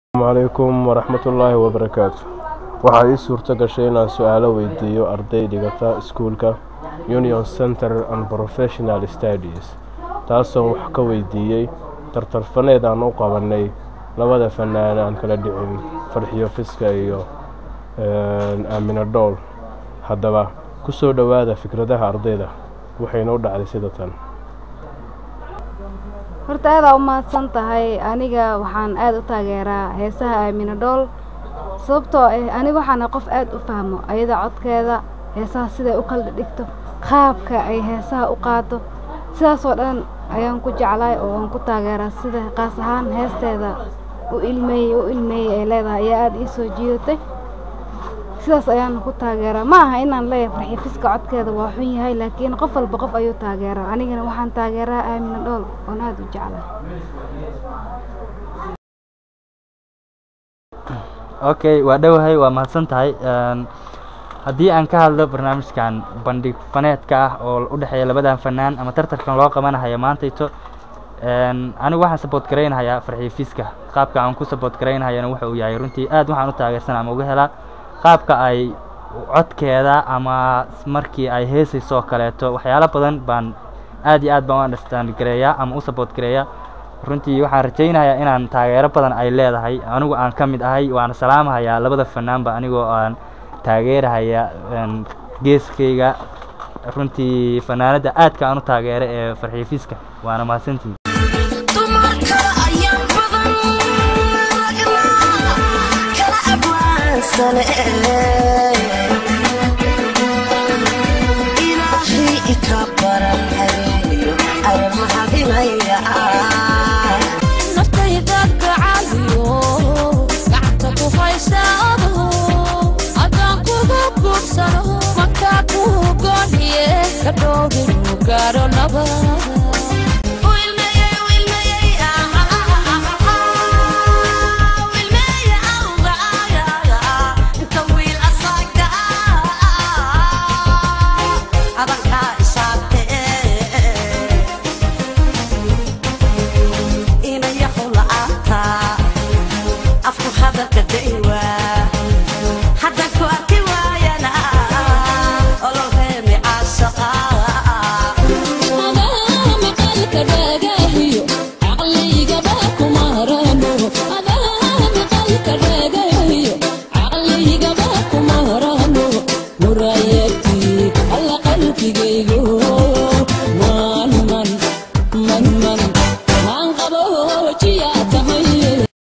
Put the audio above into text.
السلام عليكم ورحمة الله وبركاته. waxaa ii suurto gashay inaan su'aalo weydiiyo arday dhigata iskuulka Union Center and Professional Studies taasoo wax ka weydiiyay tartarfaneed aan u qabanay labada fanaan aan kala dhicin Farxiyo Fiska iyo Aamina Dhool. haddaba ku soo dhawaada fikradaha ardayda waxayna u dhacday sida tan. horta aad u mahadsan tahay. aniga waxaan aad u taageeraa heesaha Aamina Dhool sababtoo ah aniga waxaan qof aad u fahmo ayada codkeeda heesaha sida u kala dhigto qaabka ay heesaha u qaado sidaas oo dhan ayaan ku jeclahay oo aan ku taageeraa sida qaas ahaan heesteeda u ilmeeyay ay leedahay ayaa aad ii soo jiidatay sidaas ayaan ku taageeraa. ma aha inaan leeyahay Farxiyo Fiska codkeeda waa xun yahay laakiin qof walba qof ayuu taageeraa. anigana waxaan taageeraa Aamina Dhool oo aad u jeclahay. okay waa dhawahay waa mahadsan tahay. haddii aan ka hadlo barnaamijkan bandhig faneedka ah oo u dhaxeeya labadan fanaan ama tartarkan loo qabanayo maantayto anigu waxaan support gareynayaa Farxiyo Fiska. qaabka aan ku support gareynayana waxa uu yahay runtii aad waxaan u taageersanaa ama uga helaa qaabka ay codkeeda ama markii ay heesayso kaleeto waxyaalo badan baan aad iyo aad baan u understand gareeyaa ama u support gareeyaa. runtii waxaan rajaynayaa inaan taageero badan ay leedahay anigu aan ka mid ahay waana salaamahayaa labada fanaanba anigoo aan taageerahaya geeskayga runtii fanaanada aadka aan u taageero ee Farxiyo Fiska waana mahadsantihiin. Garo nabad